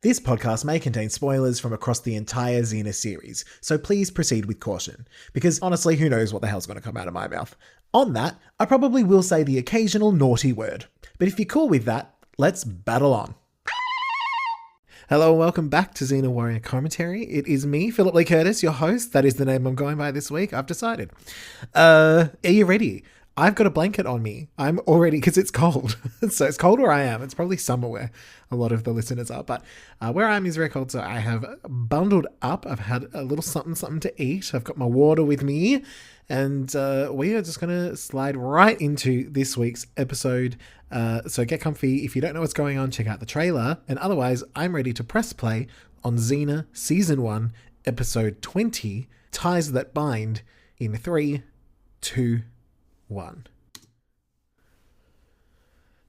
This podcast may contain spoilers from across the entire Xena series, so please proceed with caution, because honestly, who knows what the hell's going to come out of my mouth. On that, I probably will say the occasional naughty word, but if you're cool with that, let's battle on. Hello and welcome back to Xena Warrior Commentary. It is me, Philip Lee Curtis, your host. That is the name I'm going by this week, I've decided. Are you ready? I've got a blanket on me. I'm already, because it's cold. So it's cold where I am. It's probably summer where a lot of the listeners are. But where I am is very cold, so I have bundled up. I've had a little something to eat. I've got my water with me. And we are just going to slide right into this week's episode. So get comfy. If you don't know what's going on, check out the trailer. And otherwise, I'm ready to press play on Xena Season 1, Episode 20, Ties That Bind, in 3, 2, 1.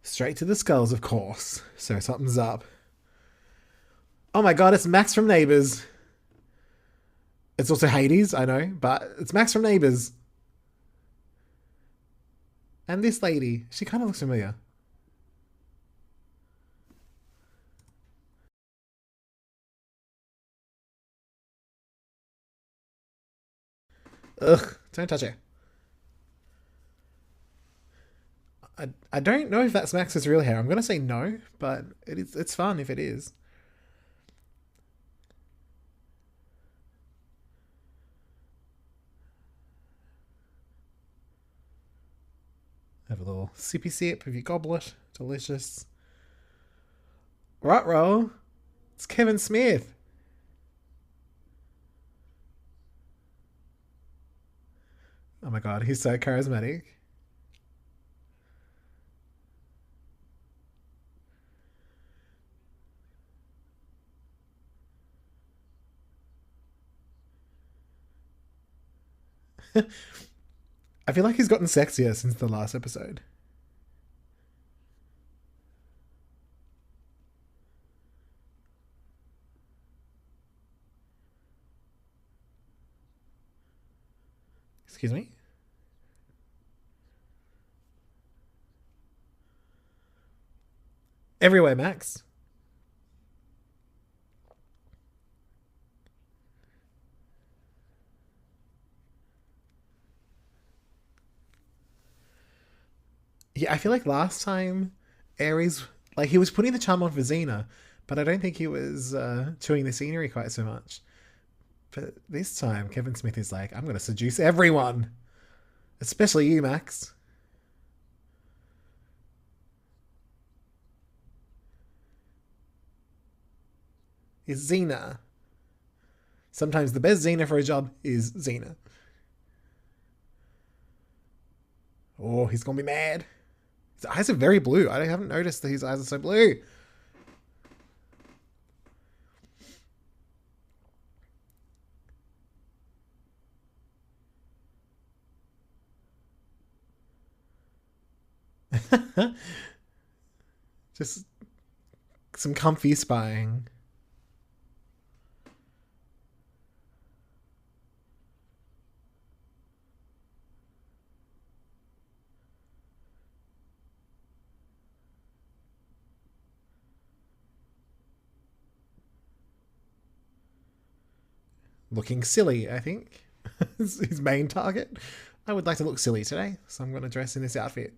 Straight to the skulls, of course. So something's up. Oh my god, it's Max from Neighbours. It's also Hades, I know, but it's Max from Neighbours. And this lady, she kind of looks familiar. Ugh, don't touch her. I don't know if that's Max's real hair. I'm going to say no, but it's fun if it is. Have a little sippy sip of your goblet. Delicious. Ruh-roh. It's Kevin Smith. Oh my god, he's so charismatic. I feel like he's gotten sexier since the last episode. Excuse me? Everywhere, Max. Yeah, I feel like last time Ares, like he was putting the charm on for Xena, but I don't think he was chewing the scenery quite so much. But this time, Kevin Smith is like, I'm going to seduce everyone, especially you, Max. Is Xena. Sometimes the best Xena for a job is Xena. Oh, he's going to be mad. His eyes are very blue. I haven't noticed that his eyes are so blue. Just some comfy spying. Looking silly, I think. His main target. I would like to look silly today, so I'm going to dress in this outfit.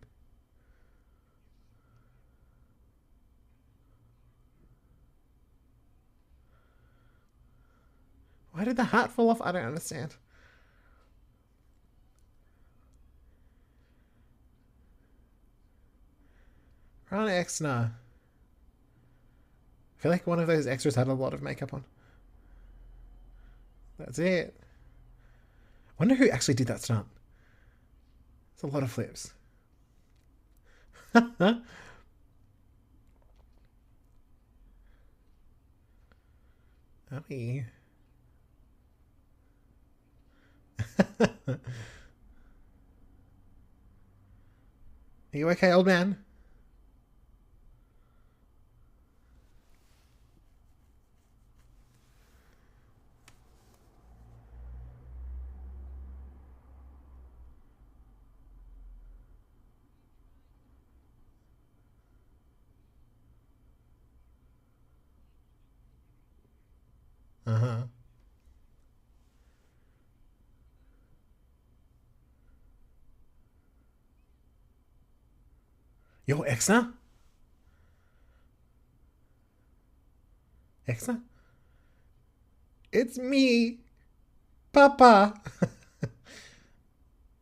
Why did the hat fall off? I don't understand. Run Xena. I feel like one of those extras had a lot of makeup on. That's it. Wonder who actually did that stunt. It's a lot of flips. Owie. Are you okay, old man? Uh-huh. Yo, Exna? Exna? It's me, Papa.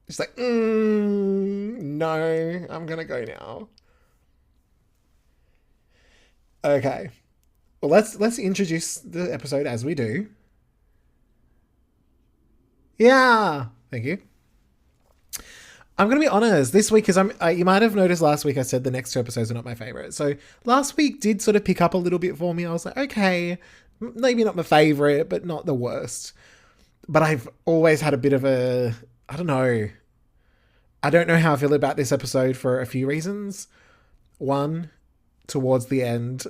She's like, no, I'm gonna go now. Okay. Well, let's introduce the episode as we do. Yeah. Thank you. I'm gonna be honest this week because you might have noticed last week I said the next two episodes are not my favorite. So last week did sort of pick up a little bit for me. I was like, okay, maybe not my favorite, but not the worst. But I've always had a bit of a, I don't know. I don't know how I feel about this episode for a few reasons. One, towards the end,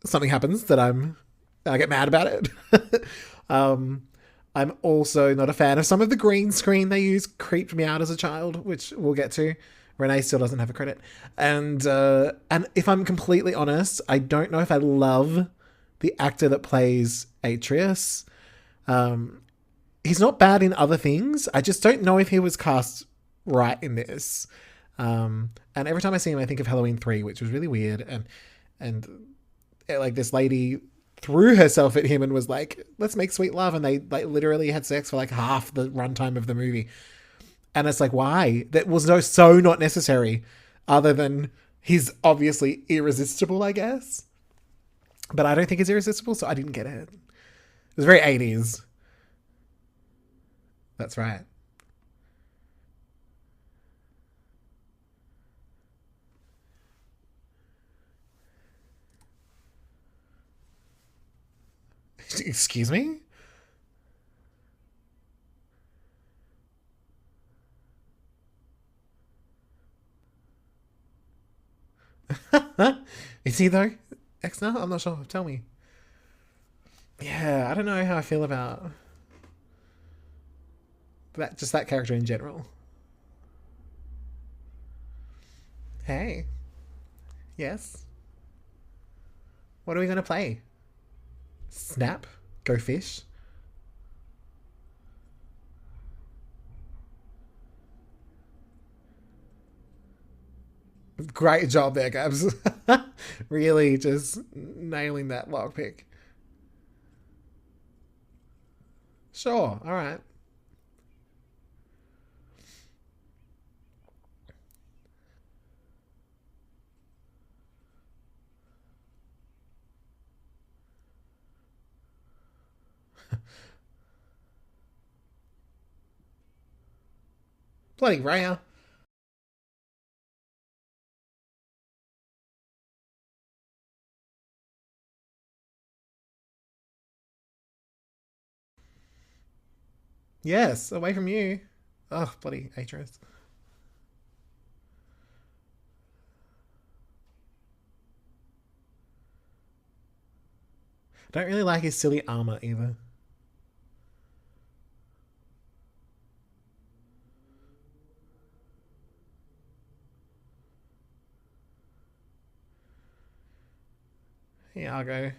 something happens that I get mad about it. um, I'm also not a fan of some of the green screen they use. Creeped me out as a child, which we'll get to. Renee still doesn't have a credit, and if I'm completely honest, I don't know if I love the actor that plays Atreus. He's not bad in other things. I just don't know if he was cast right in this. And every time I see him, I think of Halloween 3, which was really weird. And like this lady threw herself at him and was like, let's make sweet love. And they like literally had sex for like half the runtime of the movie. And it's like, why? That was so not necessary, other than he's obviously irresistible, I guess. But I don't think he's irresistible, so I didn't get it. It was very 80s. That's right. Excuse me? Is he though? Exna? I'm not sure. Tell me. Yeah, I don't know how I feel about that character in general. Hey. Yes. What are we gonna play? Snap? Go fish? Great job there, Gabs. Really just nailing that lockpick. Sure, alright. Bloody rare. Yes, away from you. Oh, bloody Atreus. Don't really like his silly armor either. Yeah, I'll go.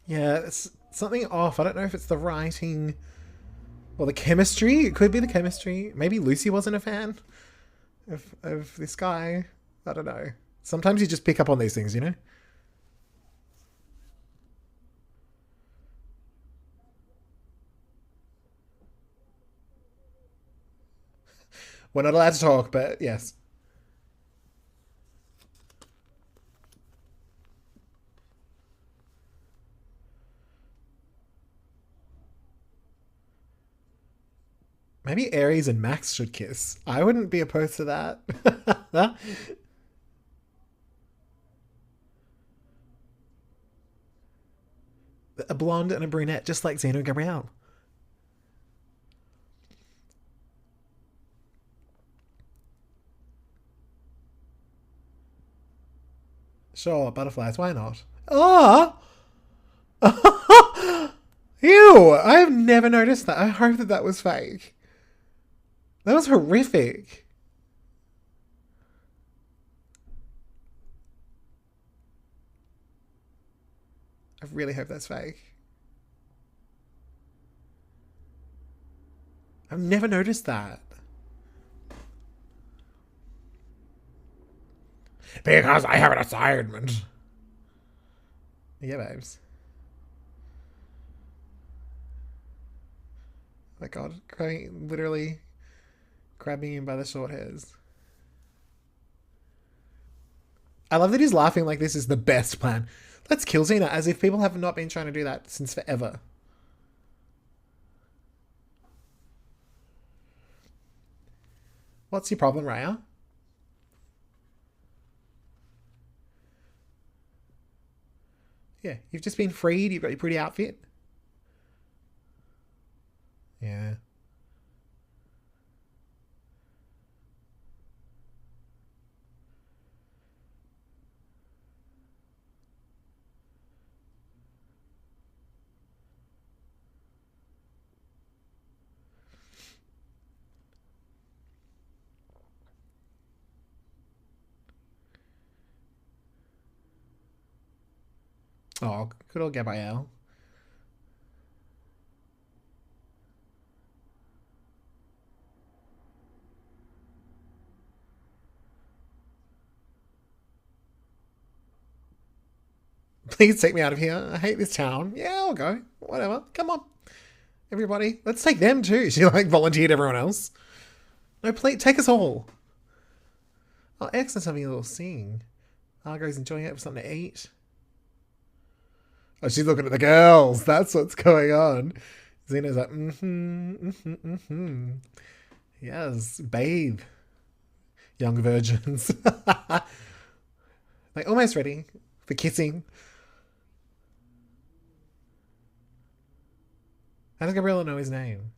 Yeah, it's something off. I don't know if it's the writing or the chemistry. It could be the chemistry. Maybe Lucy wasn't a fan of this guy. I don't know. Sometimes you just pick up on these things, you know? We're not allowed to talk, but yes. Maybe Aries and Max should kiss. I wouldn't be opposed to that. A blonde and a brunette, just like Xena and Gabrielle. Sure, butterflies, why not? Oh! Ew! I have never noticed that. I hope that was fake. That was horrific. I really hope that's fake. I've never noticed that. Because I have an assignment. Yeah, babes. Oh my god, literally grabbing him by the short hairs. I love that he's laughing like this is the best plan. Let's kill Xena, as if people have not been trying to do that since forever. What's your problem, Raya? Yeah, you've just been freed. You've got your pretty outfit. Yeah. Oh, good old Gabrielle. Please take me out of here. I hate this town. Yeah, I'll go. Whatever. Come on. Everybody. Let's take them too. She like volunteered everyone else. No, please take us all. Oh, X is having a little sing. Argo's enjoying it with something to eat. Oh, she's looking at the girls. That's what's going on. Xena's like, Yes, bathe, young virgins. Like, almost ready for kissing. How does Gabriella know his name?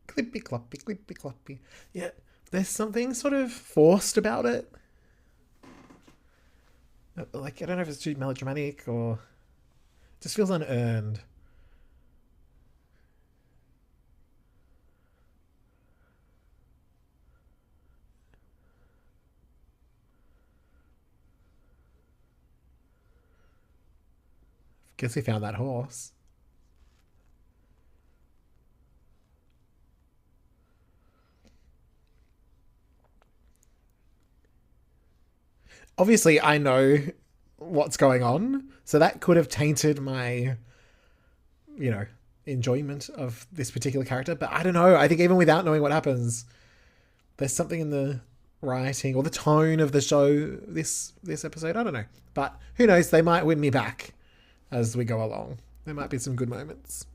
Clippy cloppy, clippy cloppy. Yeah, there's something sort of forced about it. Like, I don't know if it's too melodramatic or it just feels unearned. Guess he found that horse. Obviously, I know what's going on, so that could have tainted my, you know, enjoyment of this particular character. But I don't know. I think even without knowing what happens, there's something in the writing or the tone of the show this episode. I don't know, but who knows? They might win me back as we go along. There might be some good moments.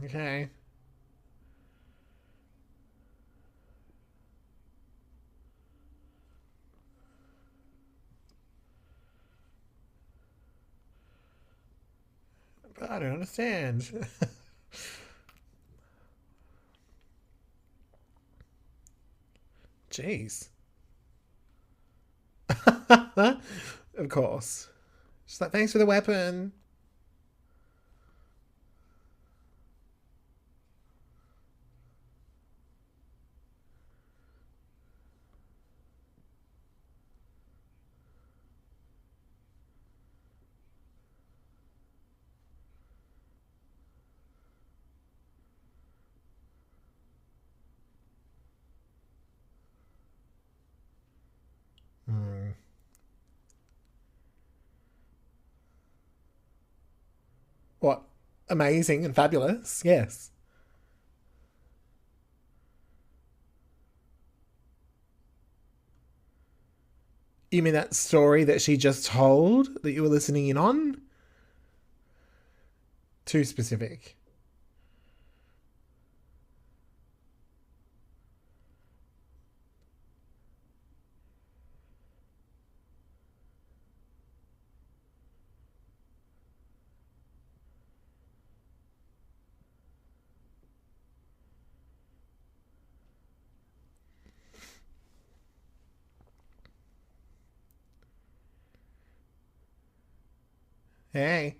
Okay. But I don't understand. Jeez. Of course. She's like, thanks for the weapon. What? Amazing and fabulous. Yes. You mean that story that she just told that you were listening in on? Too specific. Hey.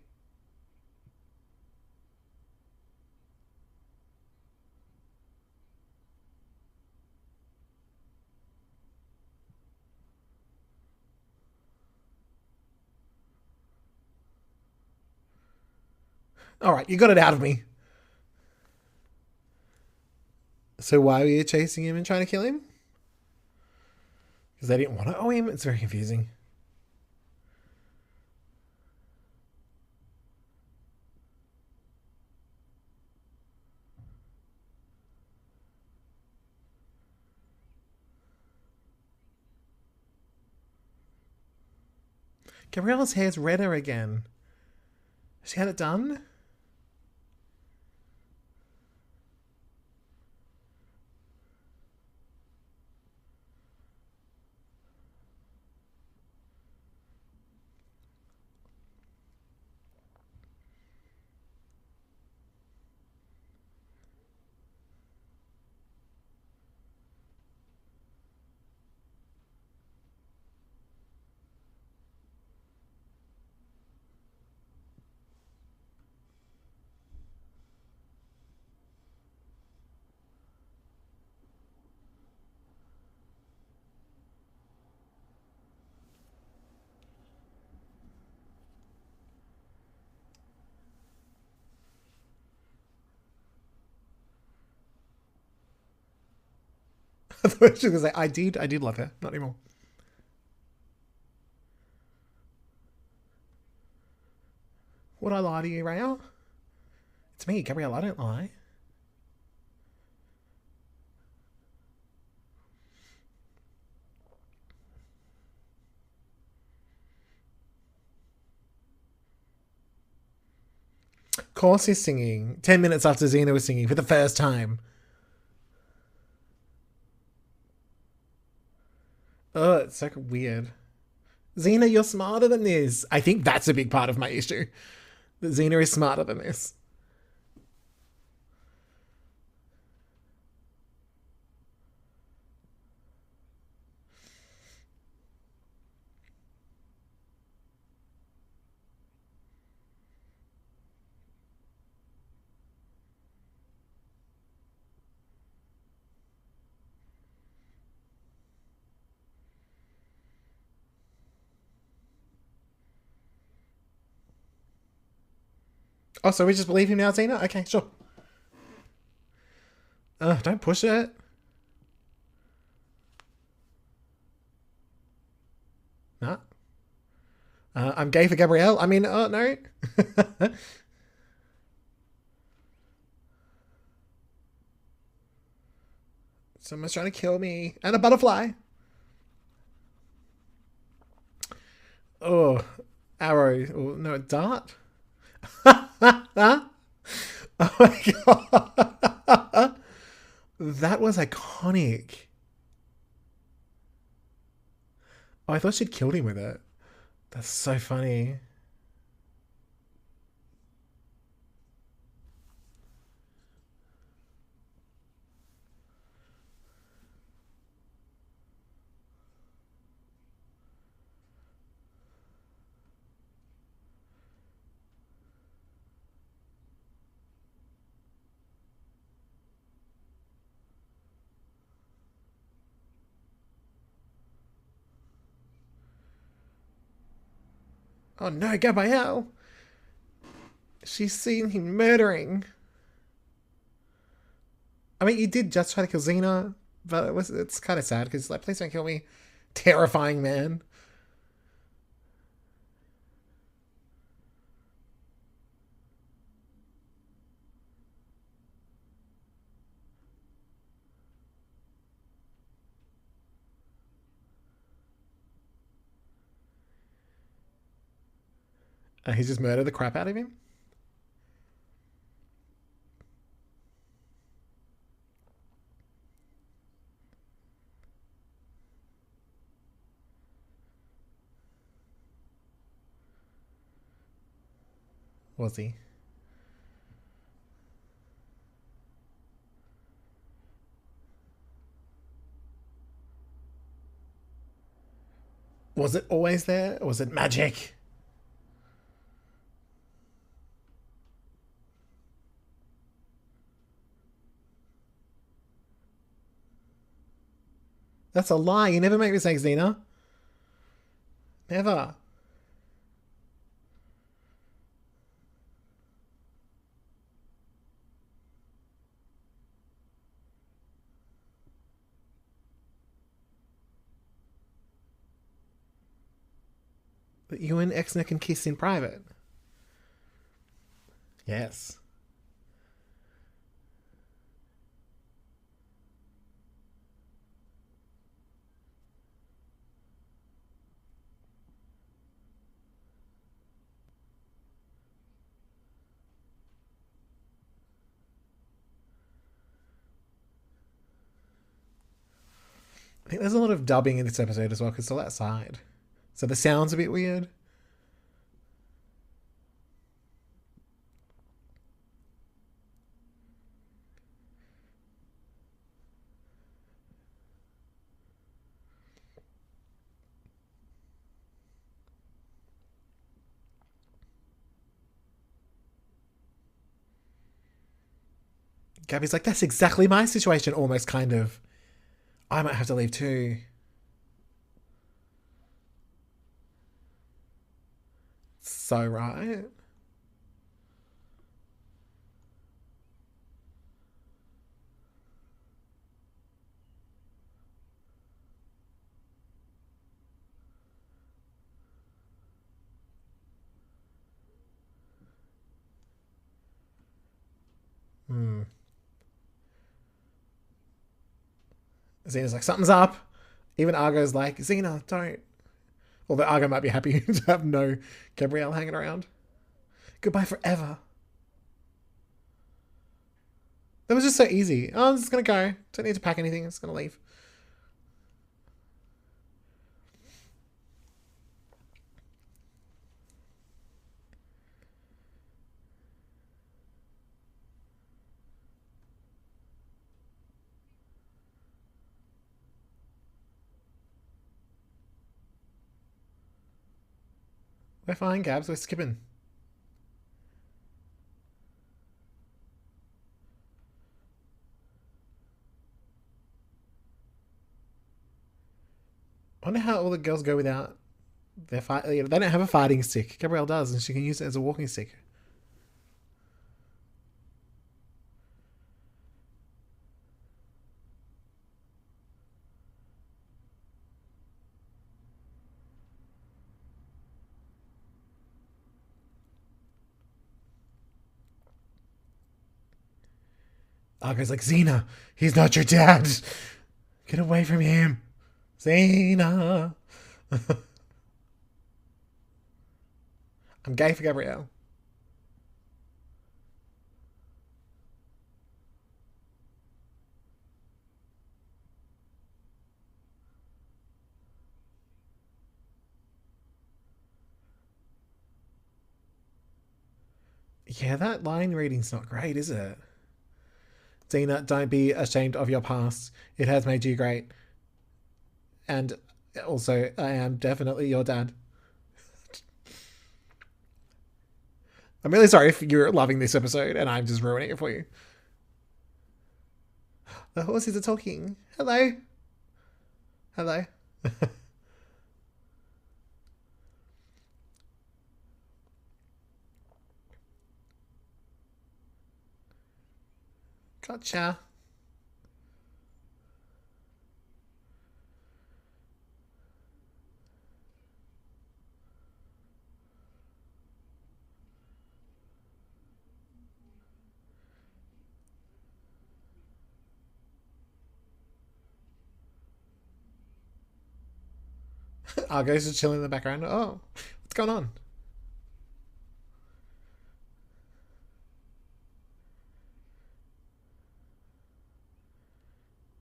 All right, you got it out of me. So why were you chasing him and trying to kill him? Because they didn't want to owe him? It's very confusing. Gabriella's hair's redder again. Has she had it done? I thought she was like, I did love her. Not anymore. Would I lie to you, Raya? It's me, Gabrielle. I don't lie. Of course he's singing. 10 minutes after Xena was singing for the first time. Oh, it's so weird. Xena, you're smarter than this. I think that's a big part of my issue. That Xena is smarter than this. Oh, so we just believe him now, Xena? Okay, sure. Don't push it. Nah. I'm gay for Gabrielle. I mean, no. Someone's trying to kill me. And a butterfly. Oh, arrow. Oh, no, a dart. Oh my god. That was iconic. Oh, I thought she'd killed him with it. That's so funny. Oh no, Gabrielle. She's seen him murdering. I mean, you did just try to kill Xena, but it's kind of sad because, like, please don't kill me. Terrifying man. And he's just murdered the crap out of him? Was he? Was it always there? Or was it magic? That's a lie. You never make mistakes, Xena. Never. But you and Xena can kiss in private. Yes. I think there's a lot of dubbing in this episode as well because it's all outside. So the sound's a bit weird. Gabby's like, that's exactly my situation, almost kind of. I might have to leave too. So right. Xena's like, something's up. Even Argo's like, Xena, don't. Although Argo might be happy to have no Gabrielle hanging around. Goodbye forever. That was just so easy. Oh, I'm just going to go. Don't need to pack anything. I'm just going to leave. We're fine, Gabs. We're skipping. I wonder how all the girls go without their fight. They don't have a fighting stick. Gabrielle does, and she can use it as a walking stick. Argo's like, Xena, he's not your dad. Get away from him. Xena. I'm gay for Gabrielle. Yeah, that line reading's not great, is it? Xena, don't be ashamed of your past. It has made you great. And also, I am definitely your dad. I'm really sorry if you're loving this episode and I'm just ruining it for you. The horses are talking. Hello. Hello. Gotcha. Argo's just chilling in the background. Oh, what's going on?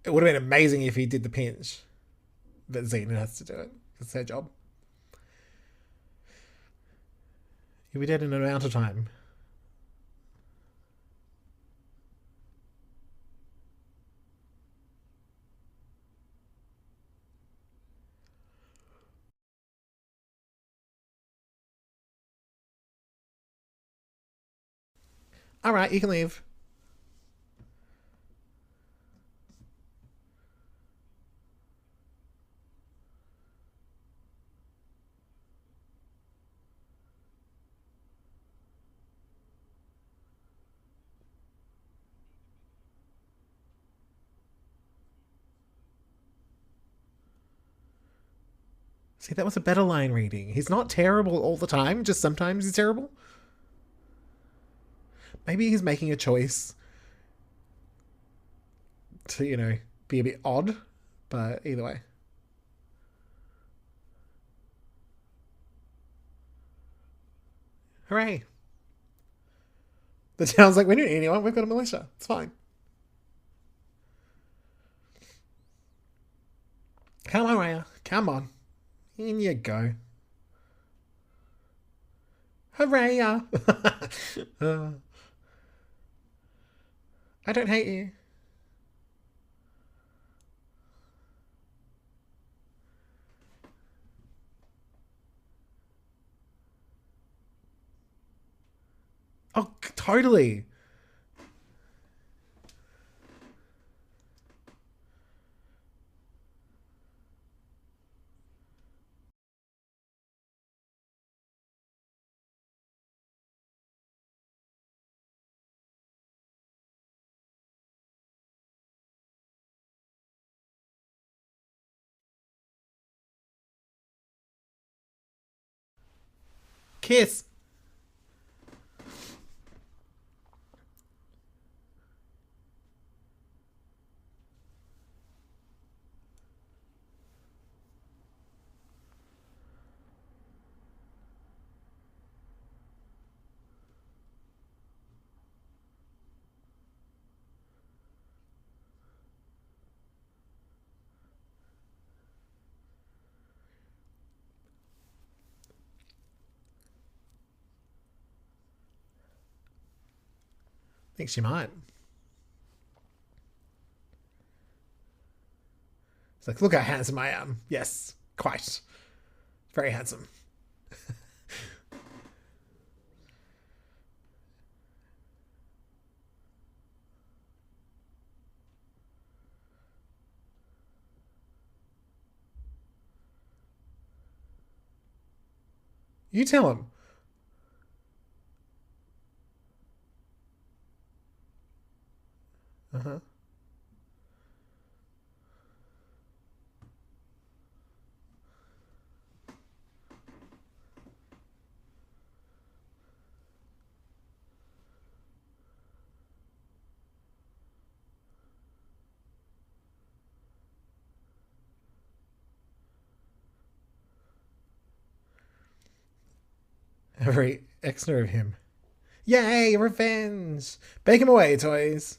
It would have been amazing if he did the pinch. But Xena has to do it. It's her job. He'll be dead in an amount of time. Alright, you can leave. See, that was a better line reading. He's not terrible all the time, just sometimes he's terrible. Maybe he's making a choice to, be a bit odd, but either way. Hooray. The town's like, we don't need anyone, we've got a militia. It's fine. Come on, Raya. Come on. In you go. Hooray! I don't hate you. Oh, totally. Kiss. I think she might. It's like, look how handsome I am. Yes, quite. Very handsome. You tell him. Uh-huh. Very Xena of him. Yay, revenge! Bake him away, toys.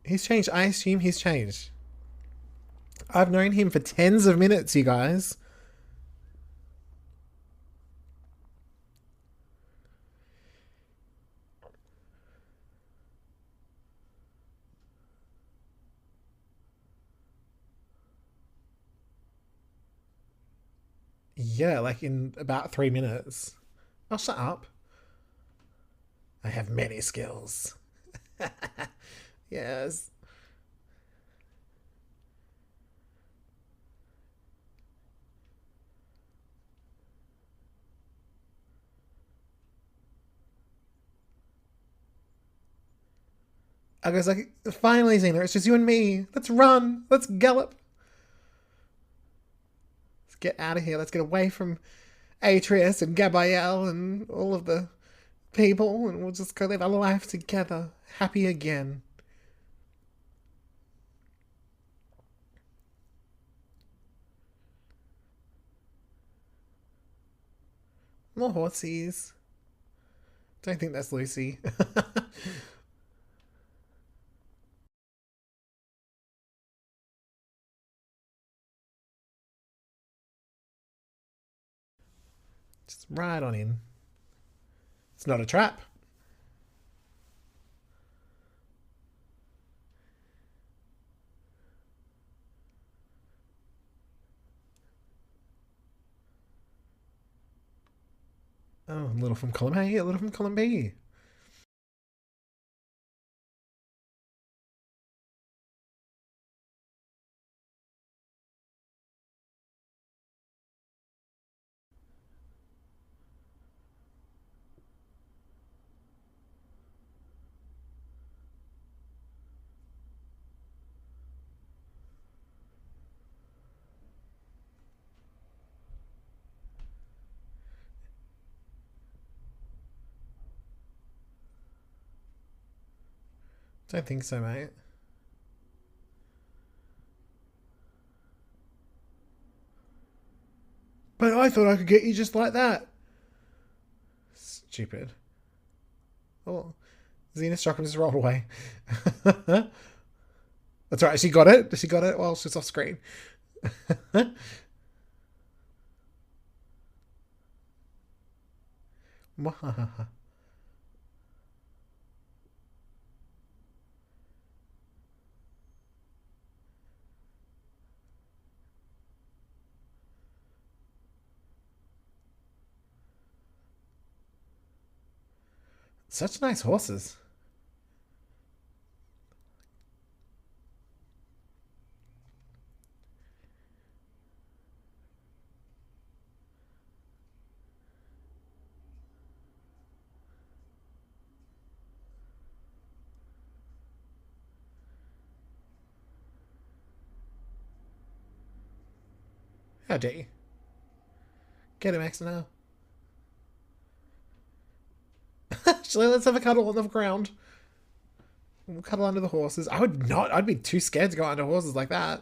He's changed. I assume he's changed. I've known him for tens of minutes, you guys. Yeah, like in about 3 minutes. Oh, shut up. I have many skills. Yes. I was like, finally, Xena, it's just you and me. Let's run. Let's gallop. Let's get out of here. Let's get away from Atreus and Gabrielle and all of the people, and we'll just go live our life together, happy again. More horsies. Don't think that's Lucy. Just ride on in. It's not a trap. Oh, a little from column A, a little from column B. Don't think so, mate. But I thought I could get you just like that. Stupid. Oh, Xena struck him, just rolled away. That's right, she got it. She got it while she's off screen. Such nice horses. How dare you? Get him, X now. Actually, let's have a cuddle on the ground. We'll cuddle under the horses. I would not. I'd be too scared to go under horses like that.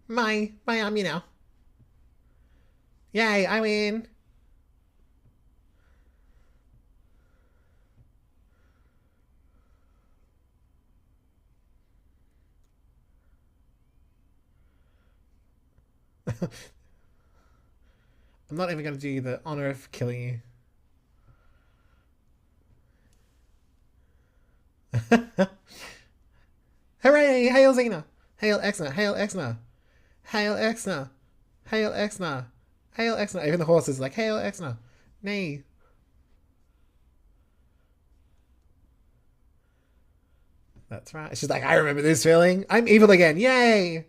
My arm, you know. Yay, I win. I'm not even going to do the honor of killing you. Hooray! Hail Xena! Hail Xena! Hail Xena! Hail Xena! Hail Xena! Hail Xena! Even the horse is like, Hail Xena! Nay. That's right. She's like, I remember this feeling. I'm evil again. Yay!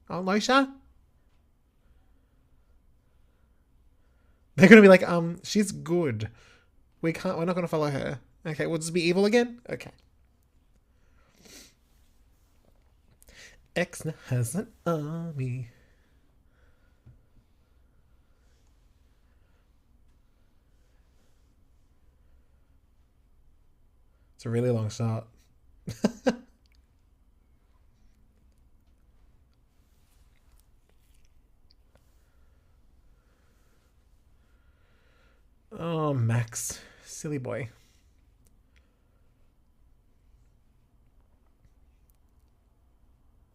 Oh, Loisha? They're gonna be like, she's good. We're not gonna follow her. Okay, we'll just be evil again? Okay. Xena has an army. It's a really long shot. Oh, Max. Silly boy.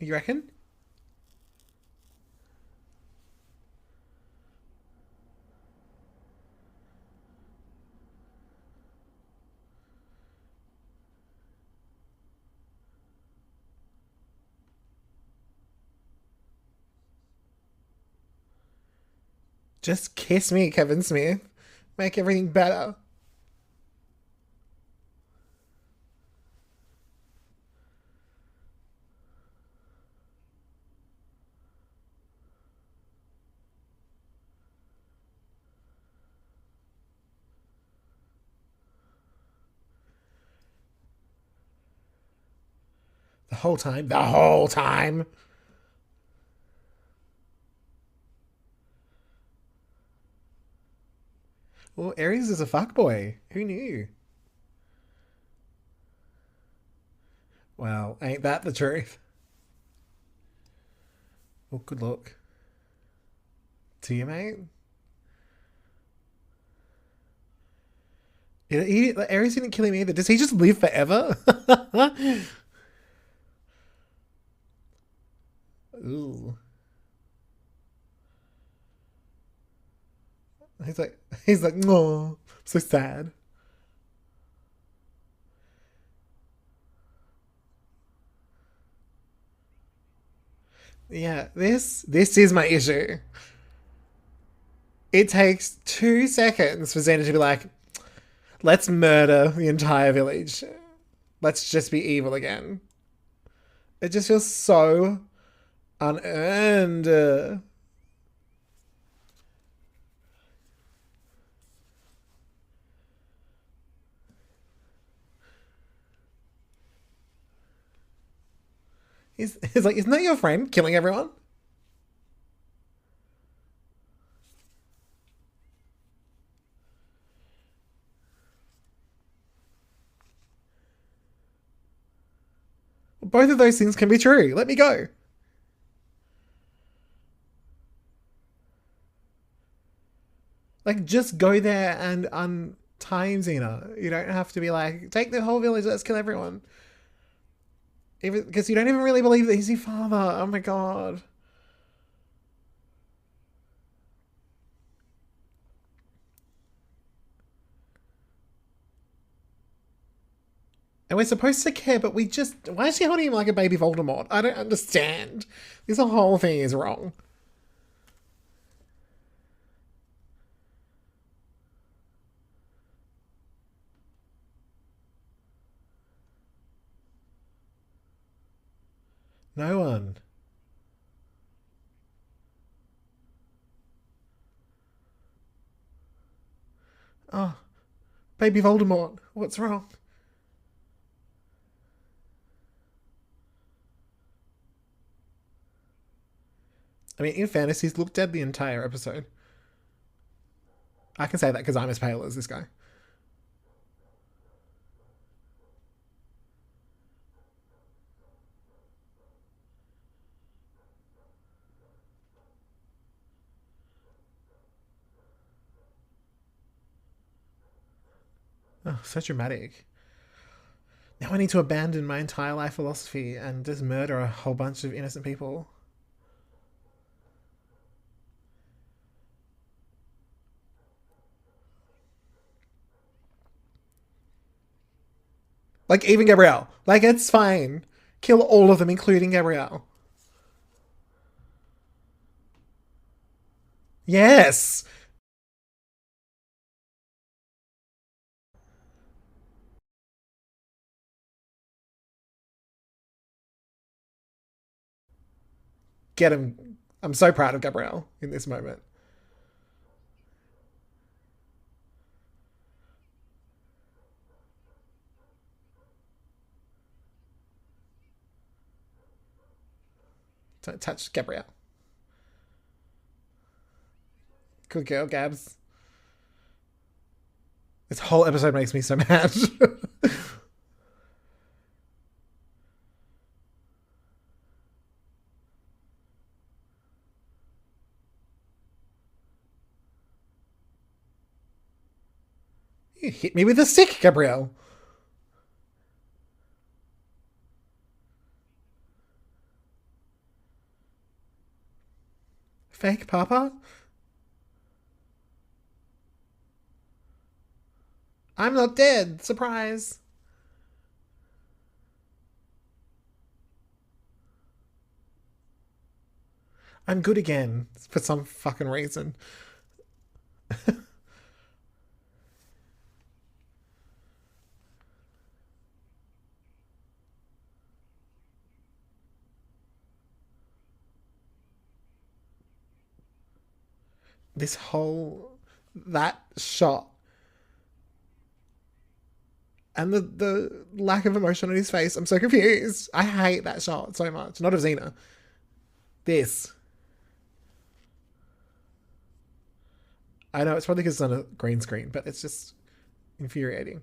You reckon? Just kiss me, Kevin Smith. Make everything better. The The whole time. The whole time. Well, Ares is a fuckboy. Who knew? Well, ain't that the truth? Well, good luck to you, mate. Ares didn't kill him either. Does he just live forever? Ooh. He's like, no, so sad. Yeah, this is my issue. It takes 2 seconds for Xena to be like, let's murder the entire village. Let's just be evil again. It just feels so unearned. He's like, isn't that your friend killing everyone? Both of those things can be true. Let me go. Like, just go there and untie Xena. You don't have to be like, take the whole village, let's kill everyone. Even because you don't even really believe that he's your father. Oh my god. And we're supposed to care, but we just... Why is she holding him like a baby Voldemort? I don't understand. This whole thing is wrong. No one. Oh, baby Voldemort. What's wrong? I mean, in fairness, he's looked dead the entire episode. I can say that because I'm as pale as this guy. Oh, so dramatic. Now I need to abandon my entire life philosophy and just murder a whole bunch of innocent people. Like, even Gabrielle. Like, it's fine. Kill all of them, including Gabrielle. Yes! Get him. I'm so proud of Gabrielle in this moment. Don't touch Gabrielle. Good girl, Gabs. This whole episode makes me so mad. You hit me with a stick, Gabrielle. Fake Papa? I'm not dead. Surprise. I'm good again for some fucking reason. This whole... That shot And the lack of emotion on his face. I'm so confused. I hate that shot so much. Not of Xena. This. I know it's probably because it's on a green screen, but it's just infuriating.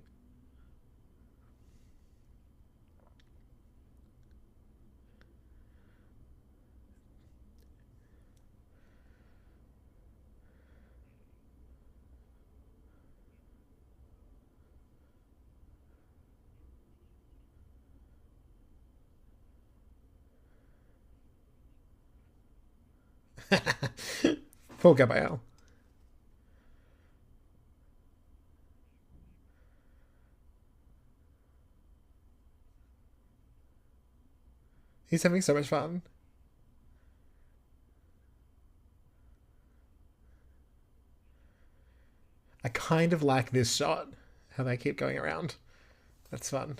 Poor Gabriel. He's having so much fun. I kind of like this shot. How they keep going around. That's fun.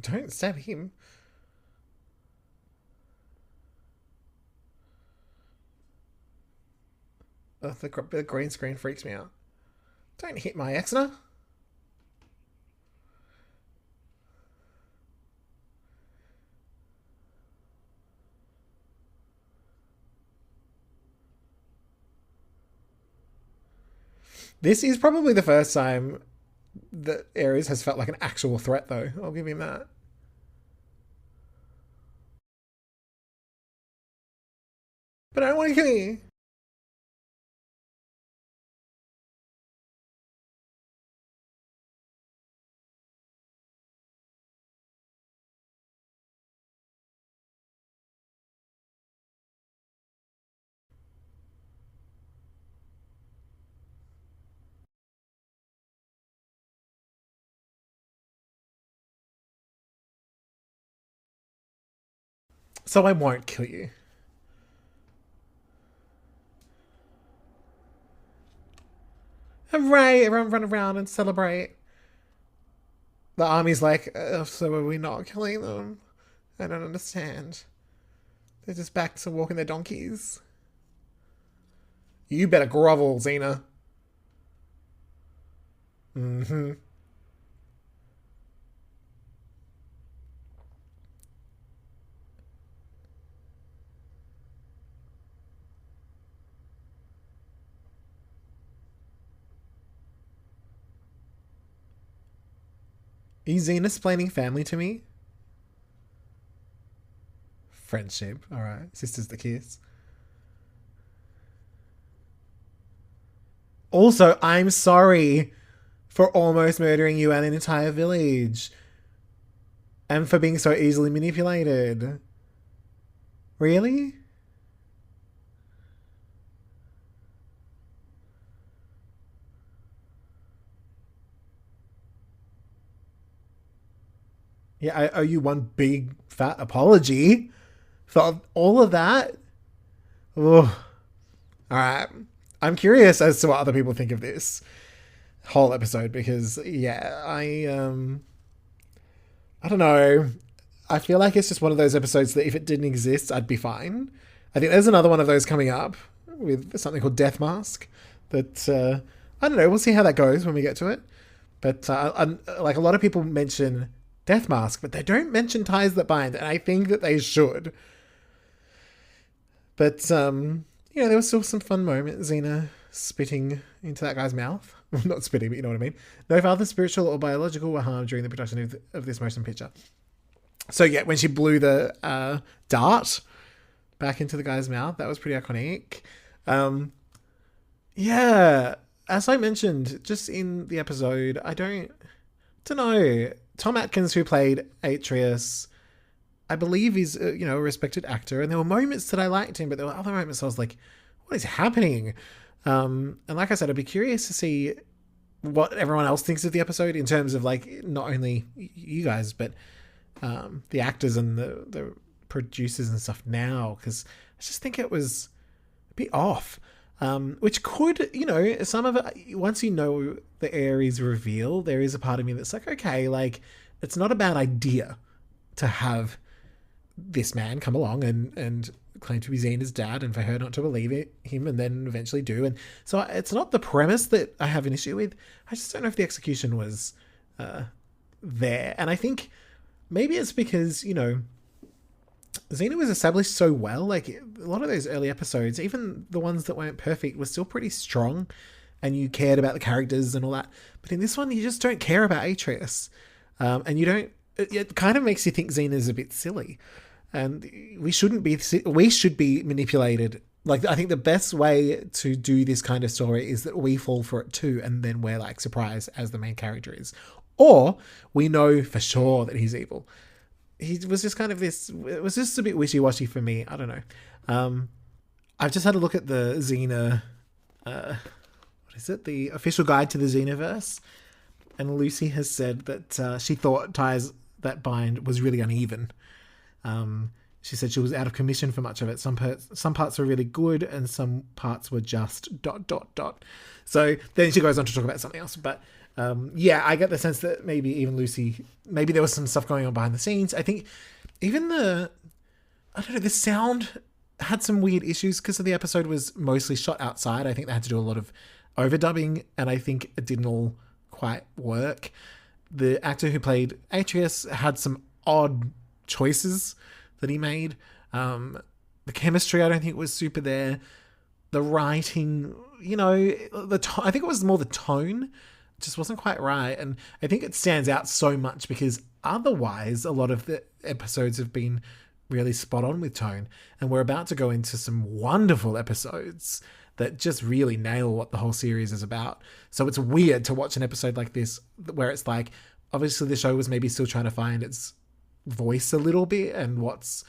Don't stab him. The green screen freaks me out. Don't hit my Xena. This is probably the first time that Ares has felt like an actual threat, though. I'll give him that. But I don't want to kill you. So I won't kill you. Hooray! Everyone run around and celebrate. The army's like, so are we not killing them? I don't understand. They're just back to walking their donkeys. You better grovel, Xena. Mm-hmm. Is Xena explaining family to me? Friendship. Alright. Sisters the kiss. Also, I'm sorry for almost murdering you and an entire village. And for being so easily manipulated. Really? Yeah, I owe you one big fat apology for all of that. Ugh. Alright. I'm curious as to what other people think of this whole episode because yeah, I don't know. I feel like it's just one of those episodes that if it didn't exist, I'd be fine. I think there's another one of those coming up with something called Death Mask that I don't know, we'll see how that goes when we get to it. But like a lot of people mention Death Mask, but they don't mention Ties That Bind, and I think that they should. But you know, there was still some fun moments. Xena spitting into that guy's mouth. Not spitting, but you know what I mean. No father, spiritual or biological, were harmed during the production of this motion picture. So yeah, when she blew the dart back into the guy's mouth, that was pretty iconic. Yeah, as I mentioned just in the episode, I don't know. Tom Atkins, who played Atreus, I believe is you know, a respected actor, and there were moments that I liked him, but there were other moments I was like, what is happening? And like I said, I'd be curious to see what everyone else thinks of the episode in terms of like not only you guys but the actors and the producers and stuff now, because I just think it was a bit off. Which could, some of it, once you know the Ares reveal, there is a part of me that's like, okay, like, it's not a bad idea to have this man come along and claim to be Xena's dad, and for her not to believe him and then eventually do. And so it's not the premise that I have an issue with. I just don't know if the execution was there. And I think maybe it's because, Xena was established so well. Like, a lot of those early episodes, even the ones that weren't perfect, were still pretty strong, and you cared about the characters and all that. But in this one, you just don't care about Atreus. And you don't, it kind of makes you think Xena's a bit silly. And we should be manipulated. Like, I think the best way to do this kind of story is that we fall for it too, and then we're like surprised as the main character is. Or we know for sure that he's evil. He was just kind of this, it was just a bit wishy-washy for me. I don't know. I've just had a look at the Xena, the official guide to the Xenaverse. And Lucy has said that she thought ties that bind was really uneven. She said she was out of commission for much of it. Some parts were really good, and some parts were just ... So then she goes on to talk about something else. But I get the sense that maybe there was some stuff going on behind the scenes. I think even the sound had some weird issues because the episode was mostly shot outside. I think they had to do a lot of overdubbing, and I think it didn't all quite work. The actor who played Atreus had some odd choices that he made. The chemistry, I don't think was super there. The writing, I think it was more the tone just wasn't quite right. And I think it stands out so much because otherwise a lot of the episodes have been really spot on with tone. And we're about to go into some wonderful episodes that just really nail what the whole series is about. So it's weird to watch an episode like this where it's like, obviously the show was maybe still trying to find its voice a little bit and what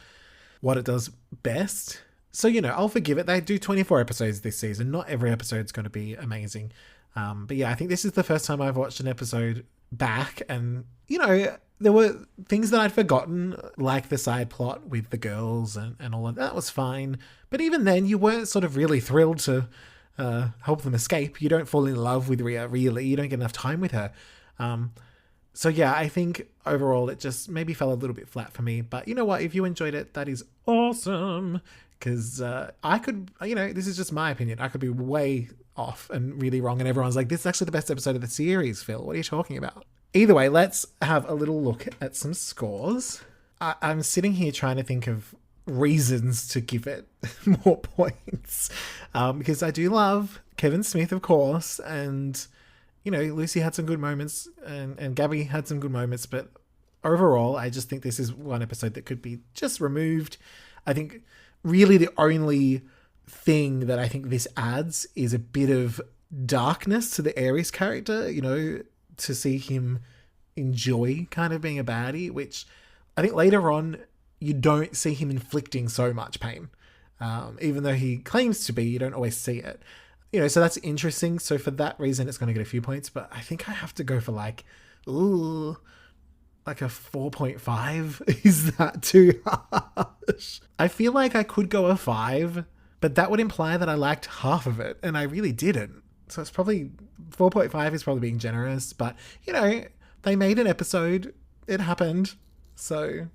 it does best. So, I'll forgive it. They do 24 episodes this season. Not every episode's going to be amazing. But yeah, I think this is the first time I've watched an episode back, and, there were things that I'd forgotten, like the side plot with the girls and all of that was fine. But even then, you weren't sort of really thrilled to help them escape. You don't fall in love with Rhea, really. You don't get enough time with her. So yeah, I think overall it just maybe fell a little bit flat for me. But you know what? If you enjoyed it, that is awesome. Because I could, this is just my opinion. I could be way off and really wrong. And everyone's like, this is actually the best episode of the series, Phil. What are you talking about? Either way, let's have a little look at some scores. I'm sitting here trying to think of reasons to give it more points. Because I do love Kevin Smith, of course. And, Lucy had some good moments and Gabby had some good moments. But overall, I just think this is one episode that could be just removed. I think really the only thing that I think this adds is a bit of darkness to the Ares character, to see him enjoy kind of being a baddie, which I think later on you don't see him inflicting so much pain. Even though he claims to be, you don't always see it. So that's interesting. So for that reason, it's going to get a few points, but I think I have to go for like a 4.5. Is that too harsh? I feel like I could go a 5, but that would imply that I liked half of it, and I really didn't. So it's probably 4.5 is probably being generous, but they made an episode. It happened. So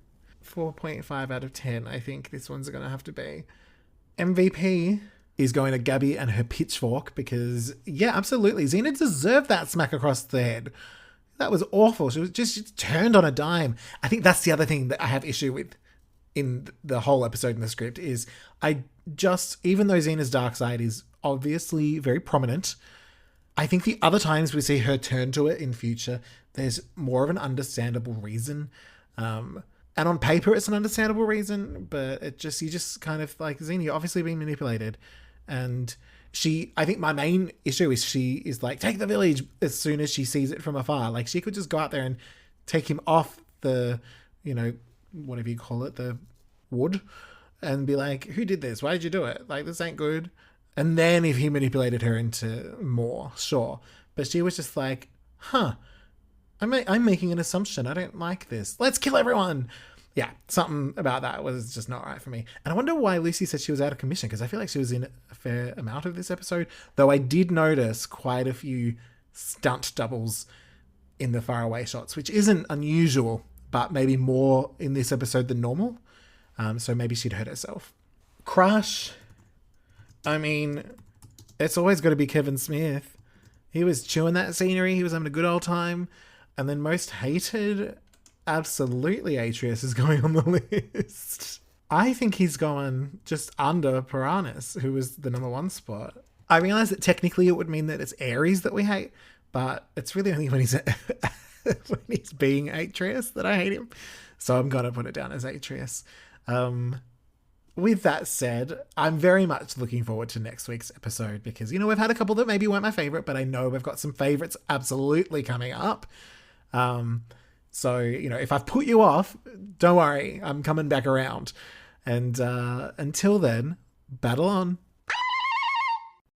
4.5 out of 10, I think this one's going to have to be. MVP is going to Gabby and her pitchfork because, yeah, absolutely. Xena deserved that smack across the head. That was awful. She just turned on a dime. I think that's the other thing that I have issue with in the whole episode in the script is even though Xena's dark side is obviously very prominent, I think the other times we see her turn to it in future, there's more of an understandable reason. And on paper, it's an understandable reason, but you just kind of like, Xena, you're obviously being manipulated. And I think my main issue is she is like, take the village as soon as she sees it from afar. Like, she could just go out there and take him off the, whatever you call it, the wood, and be like, who did this? Why did you do it? Like, this ain't good. And then if he manipulated her into more, sure. But she was just like, I'm making an assumption. I don't like this. Let's kill everyone. Yeah, something about that was just not right for me. And I wonder why Lucy said she was out of commission, because I feel like she was in a fair amount of this episode. Though I did notice quite a few stunt doubles in the faraway shots, which isn't unusual, but maybe more in this episode than normal. So maybe she'd hurt herself. Crush. I mean, it's always got to be Kevin Smith. He was chewing that scenery. He was having a good old time. And then most hated, absolutely Atreus is going on the list. I think he's going just under Piranhas, who was the number 1 spot. I realize that technically it would mean that it's Ares that we hate, but it's really only when he's when he's being Atreus that I hate him. So I'm going to put it down as Atreus. With that said, I'm very much looking forward to next week's episode because, you know, we've had a couple that maybe weren't my favorite, but I know we've got some favorites absolutely coming up. So, you know, if I've put you off, don't worry, I'm coming back around. And until then, battle on.